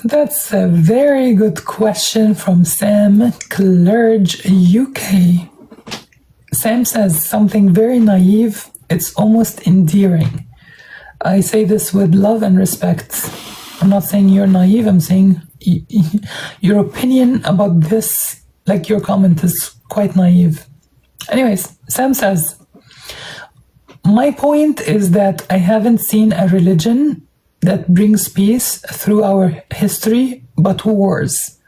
That's a very good question from Sam Clerge, UK. Sam says something very naive, it's almost endearing. I say this with love and respect. I'm not saying you're naive, I'm saying your opinion about this, like your comment, is quite naive. Anyways, Sam says, my point is that I haven't seen a religion that brings peace through our history but wars.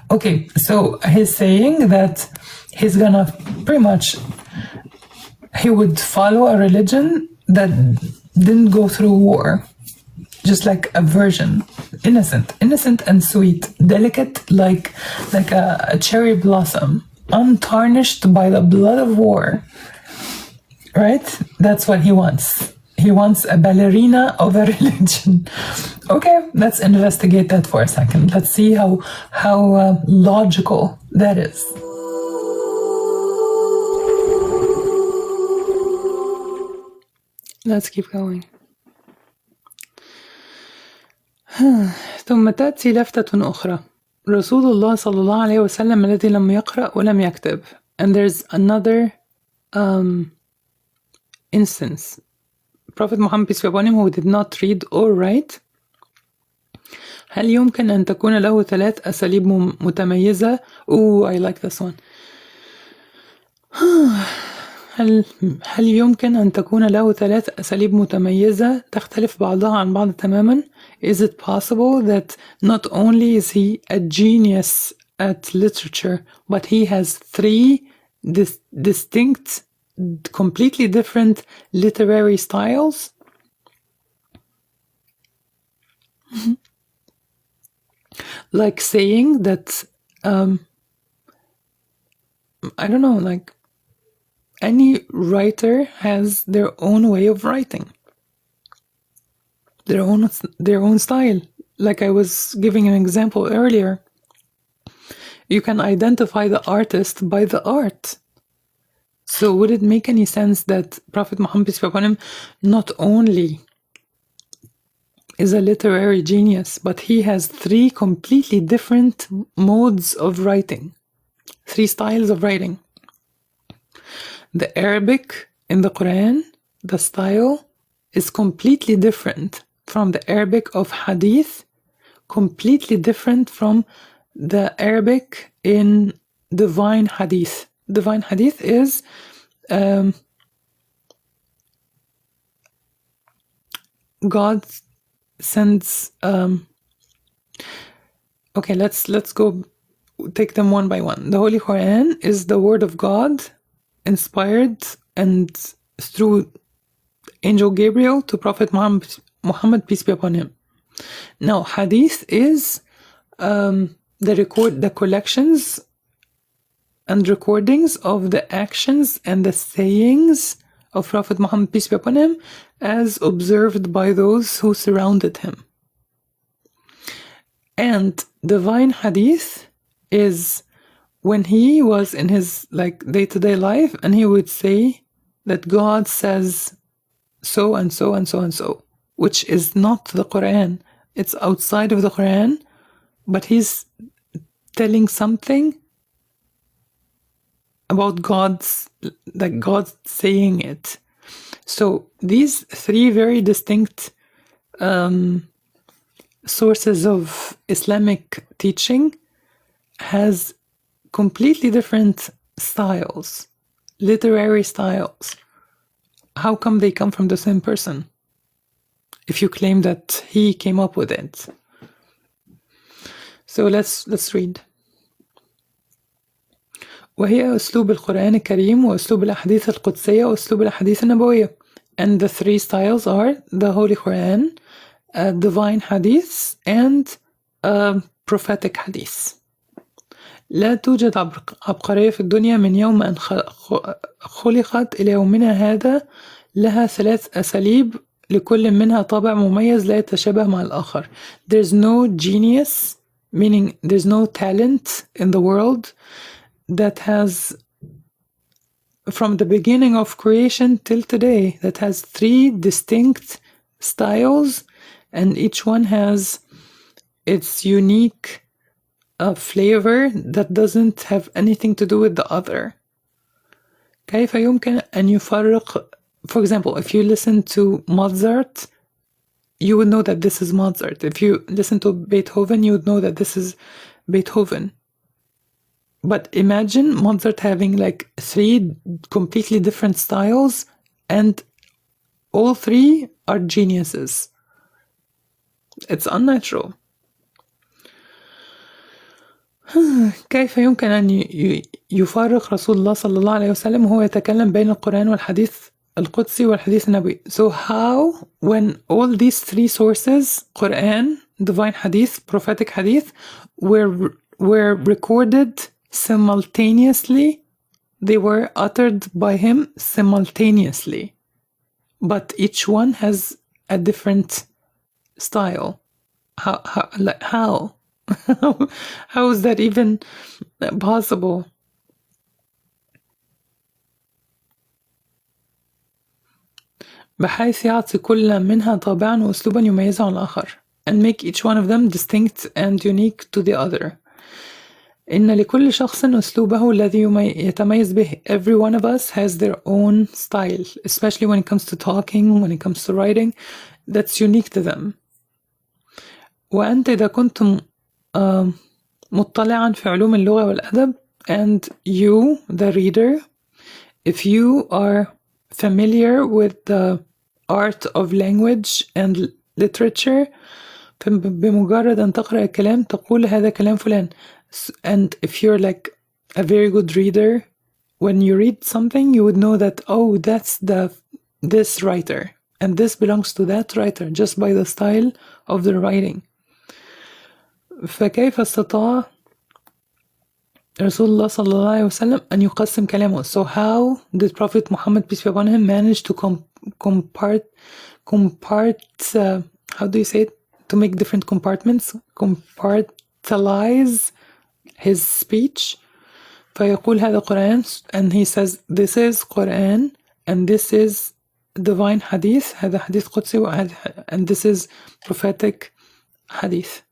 Okay, so he's saying that he's gonna pretty much, he would follow a religion that didn't go through war, just like a virgin, innocent and sweet, delicate like a cherry blossom, untarnished by the blood of war. Right? That's what he wants. He wants a ballerina of a religion. Okay, let's investigate that for a second. Let's see how logical that is. Let's keep going. ثم تأتي لفتة أخرى رسول الله صلى الله عليه وسلم الذي لم يقرأ ولم يكتب. And there's another instance. Prophet Muhammad, peace be upon him, who did not read or write. هل يمكن أن تكون له 3 أساليب متميزة؟ I like this one. هل يمكن أن تكون له 3 أساليب متميزة تختلف بعضها عن بعض تماما؟ Is it possible that not only is he a genius at literature, but he has 3 distinct, completely different literary styles? Like saying that, I don't know, like any writer has their own way of writing, their own style. Like I was giving an example earlier, you can identify the artist by the art. So would it make any sense that Prophet Muhammad, peace be upon him, not only is a literary genius, but he has 3 completely different modes of writing, 3 styles of writing? The Arabic in the Qur'an, the style is completely different from the Arabic of Hadith, completely different from the Arabic in Divine Hadith. Divine Hadith is God sends okay, let's go take them one by one. The Holy Quran is the word of God, inspired and through Angel Gabriel to Prophet Muhammad, peace be upon him. Now, Hadith is the collections and recordings of the actions and the sayings of Prophet Muhammad, peace be upon him, as observed by those who surrounded him. And Divine Hadith is when he was in his day-to-day life, and he would say that God says so and so and so and so, which is not the Quran. It's outside of the Quran, but he's telling something about God's saying it. So these 3 very distinct sources of Islamic teaching has completely different styles, literary styles. How come they come from the same person, if you claim that he came up with it? So let's read. وهي أسلوب القرآن الكريم وأسلوب الأحاديث القدسية وأسلوب الأحاديث النبوية. And the 3 styles are the Holy Quran, Divine Hadiths, and Prophetic Hadiths. لا توجد عبقرية في الدنيا من يوم أن خلقت إلى يومنا هذا لها 3 أساليب لكل منها طابع مميز لا يتشابه مع الآخر. There's no genius, meaning there's no talent in the world that has, from the beginning of creation till today, that has 3 distinct styles, and each one has its unique flavor that doesn't have anything to do with the other. كيف يمكن أن يفرق? For example, if you listen to Mozart, you would know that this is Mozart. If you listen to Beethoven, you would know that this is Beethoven. But imagine Mozart having like 3 completely different styles, and all 3 are geniuses. It's unnatural. كيف يمكن أن يفرق رسول الله صلى الله عليه وسلم وهو يتكلم بين القرآن والحديث القدسي والحديث النبوي? So how, when all these 3 sources, Quran, divine hadith, prophetic hadith, were recorded simultaneously, they were uttered by him simultaneously, but each one has a different style. How how is that even possible? بحيث يعطي كل منها طابعا وأسلوبا يميزه عن الآخر, and make each one of them distinct and unique to the other. إن لكل شخص أسلوبه الذي يتميز به. Every one of us has their own style, especially when it comes to talking, when it comes to writing, that's unique to them. وأنت إذا كنت مطلعا في علوم اللغة والأدب, and you, the reader, if you are familiar with the art of language and literature, بمجرد أن تقرأ الكلام تقول هذا كلام فلان. And if you're like a very good reader, when you read something, you would know that, oh, that's this writer, and this belongs to that writer, just by the style of the writing. فكيف استطاع رسول الله صلى الله عليه وسلم أن يقسم كلامه? So how did Prophet Muhammad, peace be upon him, manage to how do you say it? To make different compartments, compartmentalize his speech. فيقول هذا قرآن, and he says this is Quran, and this is divine hadith, هذا حديث قدسي, and this is prophetic hadith.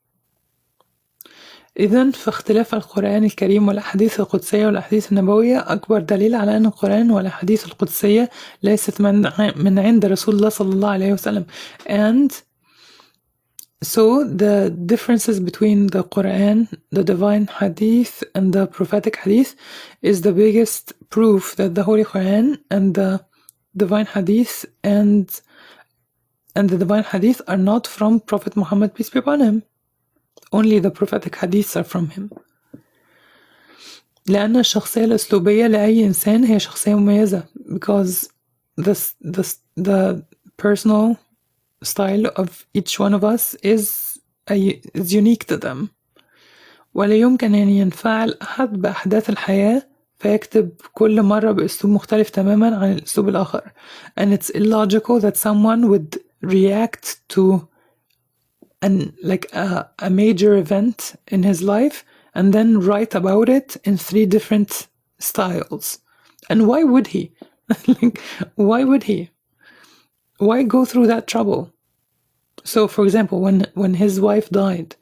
إذن فاختلاف القرآن الكريم والأحاديث القدسية والأحاديث النبوية أكبر دليل على أن القرآن والأحاديث القدسية ليست من عند رسول الله صلى الله عليه وسلم. And so the differences between the Quran, the divine hadith, and the prophetic hadith is the biggest proof that the Holy Quran and the divine hadith and the divine hadith are not from Prophet Muhammad, peace be upon him. Only the prophetic hadiths are from him. لأن الشخصية الأسلوبية لأي إنسان هي شخصية مميزة, because the personal style of each one of us is unique to them. ولا يمكن أن ينفعل أحد بأحداث الحياة فيكتب كل مرة بأسلوب مختلف تماما عن الأسلوب الآخر. And it's illogical that someone would react to a major event in his life and then write about it in 3 different styles. And why would he? Why would he? Why go through that trouble? So, for example, when his wife died,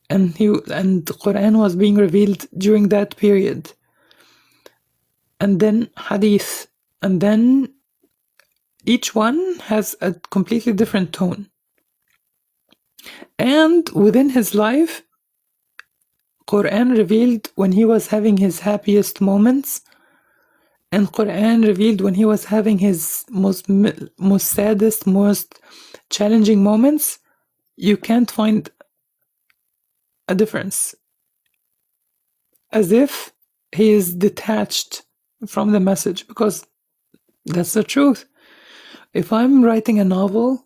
and the Quran was being revealed during that period, and then hadith, and then each one has a completely different tone. And within his life, Quran revealed when he was having his happiest moments, and Quran revealed when he was having his most saddest, most challenging moments. You can't find a difference. As if he is detached from the message, because that's the truth. If I'm writing a novel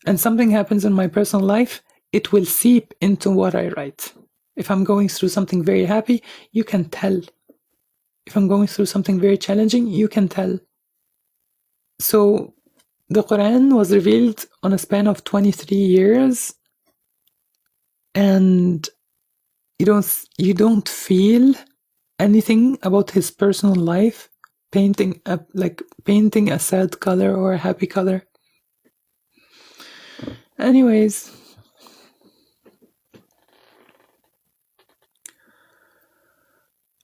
and something happens in my personal life, it will seep into what I write. If I'm going through something very happy, you can tell. If I'm going through something very challenging, you can tell. So the Quran was revealed on a span of 23 years, and you don't feel anything about his personal life painting a sad color or a happy color. Anyways,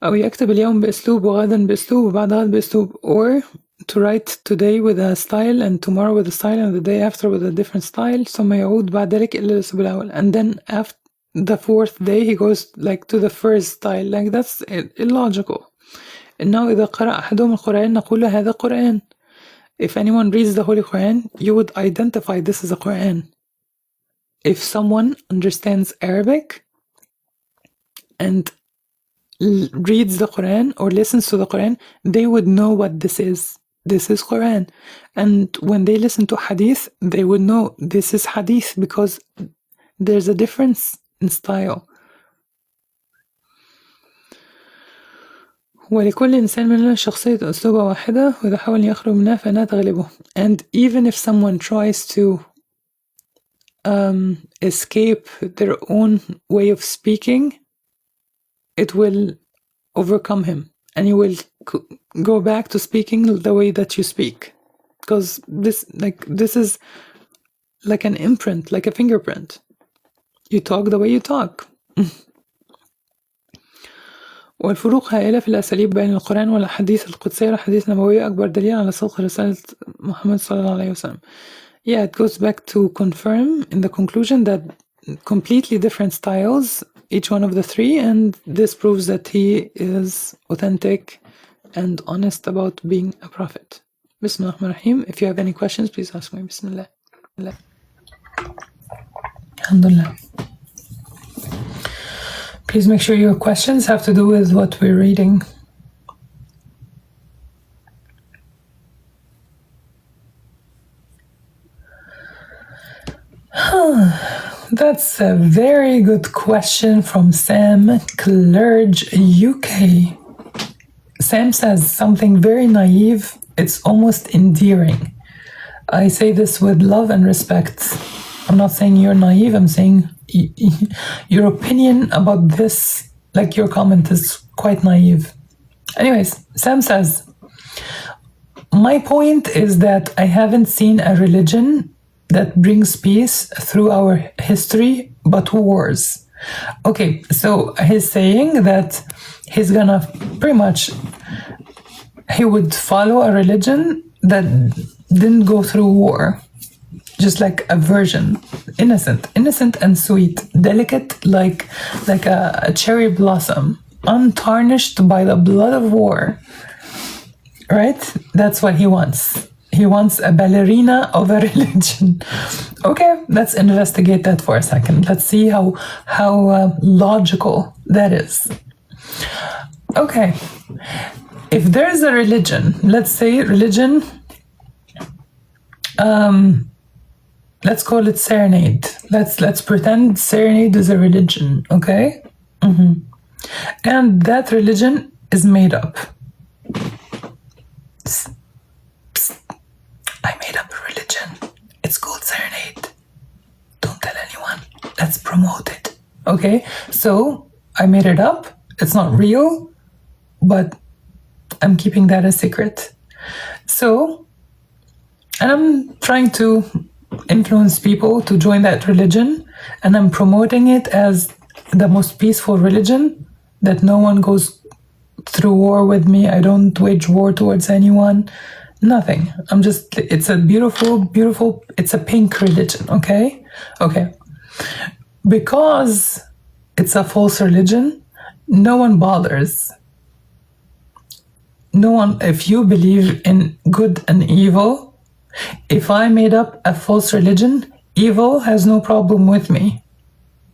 أو يكتب اليوم بأسلوب وغدا بأسلوب وبعد غد بأسلوب, or to write today with a style and tomorrow with a style and the day after with a different style, ثم يعود بعد ذلك إلى الأسلوب الأول, and then after the fourth day he goes like to the first style. Like that's illogical. إنه إذا قرأ أحدهم القرآن نقول هذا قرآن. If anyone reads the Holy Quran, you would identify this as a Quran. If someone understands Arabic and reads the Quran or listens to the Quran, they would know what this is. This is Quran. And when they listen to Hadith, they would know this is Hadith because there's a difference in style. ولكل إنسان مننا شخصية أسلوبة واحدة وإذا حاول يخرج منها فإنها تغلبه. And even if someone tries to escape their own way of speaking, it will overcome him and he will go back to speaking the way that you speak, because this is like an imprint, like a fingerprint. You talk the way you talk. والفروق هائلة في الأساليب بين القرآن والأحاديث القدسية والأحاديث النبوية أكبر دليل على صدق رسالة محمد صلى الله عليه وسلم. Yeah, it goes back to confirm in the conclusion that completely different styles, each one of the three, and this proves that he is authentic and honest about being a prophet. Bismillah ar-Rahman ar-Rahim. If you have any questions, please ask me. Bismillah. Alhamdulillah. Please make sure your questions have to do with what we're reading. That's a very good question from Sam Clerge, UK. Sam says something very naive, it's almost endearing. I say this with love and respect. I'm not saying you're naive, I'm saying your opinion about this, like your comment, is quite naive. Anyways, Sam says, my point is that I haven't seen a religion that brings peace through our history but wars. Okay, so he's saying that he's gonna pretty much, he would follow a religion that didn't go through war. Just like a virgin, innocent and sweet, delicate like a cherry blossom, untarnished by the blood of war. Right? That's what he wants. He wants a ballerina of a religion. Okay, let's investigate that for a second. Let's see how logical that is. Okay, if there's a religion, let's say religion, let's call it Sarahnade. Let's pretend Sarahnade is a religion, okay? And that religion is made up. Psst. I made up a religion. It's called Sarahnade. Don't tell anyone. Let's promote it. Okay? So I made it up. It's not real, but I'm keeping that a secret. So, and I'm trying to influence people to join that religion, and I'm promoting it as the most peaceful religion, that no one goes through war with me, I don't wage war towards anyone, nothing. I'm just, it's a beautiful, it's a pink religion, okay? Okay. Because it's a false religion, no one bothers. No one, if you believe in good and evil, if I made up a false religion, evil has no problem with me.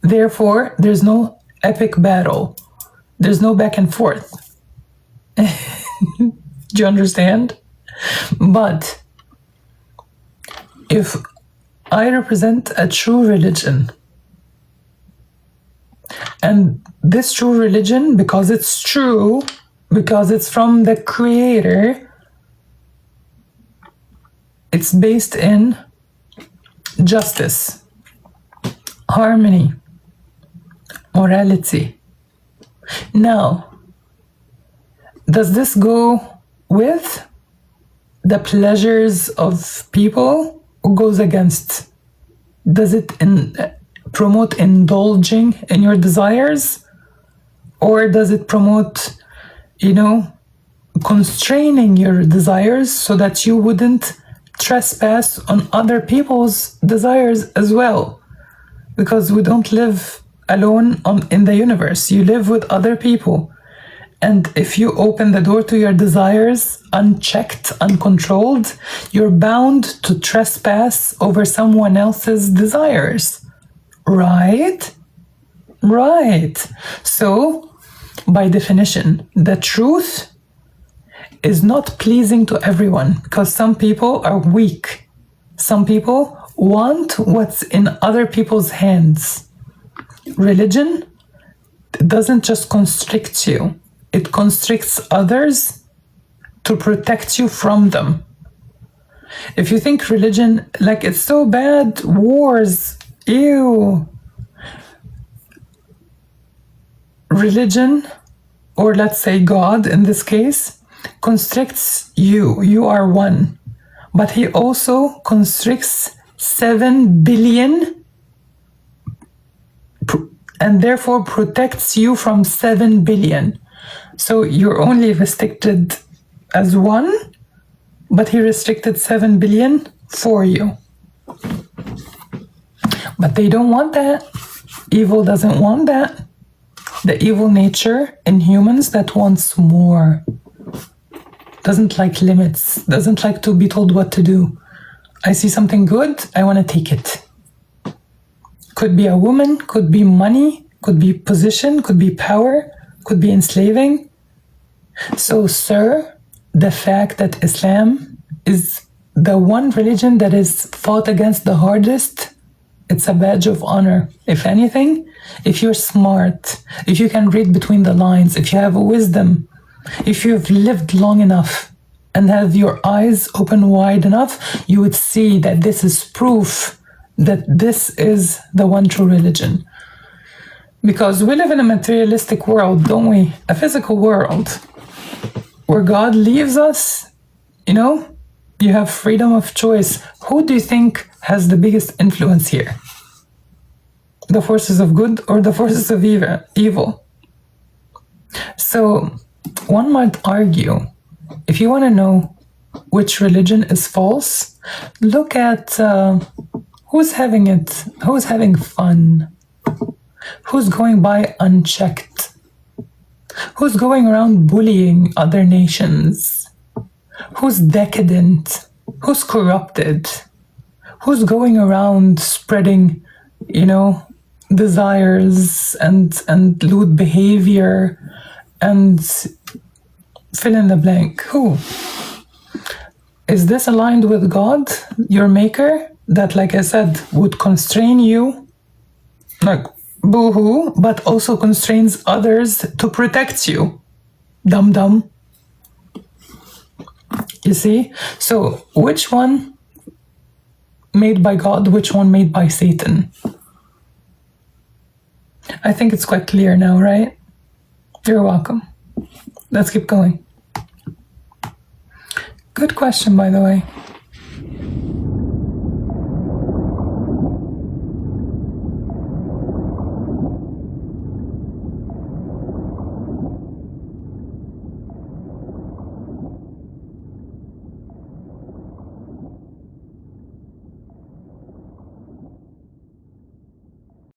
Therefore, there's no epic battle. There's no back and forth. Do you understand? But if I represent a true religion, and this true religion, because it's true, because it's from the Creator, it's based in justice, harmony, morality. Now, does this go with the pleasures of people, or goes against? Does it promote indulging in your desires, or does it promote constraining your desires so that you wouldn't trespass on other people's desires as well. Because we don't live alone in the universe. You live with other people. And if you open the door to your desires unchecked, uncontrolled, you're bound to trespass over someone else's desires. Right? Right. So, by definition, the truth is not pleasing to everyone because some people are weak. Some people want what's in other people's hands. Religion doesn't just constrict you. It constricts others to protect you from them. If you think religion, like it's so bad, wars, ew. Religion, or let's say God in this case, constricts you. You are one. But he also constricts 7 billion and therefore protects you from 7 billion. So you're only restricted as one, but he restricted 7 billion for you. But they don't want that. Evil doesn't want that. The evil nature in humans that wants more. Doesn't like limits. Doesn't like to be told what to do. I see something good, I want to take it. Could be a woman, could be money, could be position, could be power, could be enslaving. So, sir, the fact that Islam is the one religion that is fought against the hardest, it's a badge of honor. If anything, if you're smart, if you can read between the lines, if you have wisdom, if you've lived long enough and have your eyes open wide enough, you would see that this is proof that this is the one true religion. Because we live in a materialistic world, don't we? A physical world where God leaves us, you have freedom of choice. Who do you think has the biggest influence here? The forces of good or the forces of evil? So one might argue, if you want to know which religion is false, look at who's having it, who's having fun, who's going by unchecked, who's going around bullying other nations, who's decadent, who's corrupted, who's going around spreading, desires and lewd behavior and fill in the blank. Who? Is this aligned with God, your maker, that, like I said, would constrain you, like boo-hoo, but also constrains others to protect you? Dum-dum. You see? So, which one made by God, which one made by Satan? I think it's quite clear now, right? You're welcome. Let's keep going. Good question, by the way.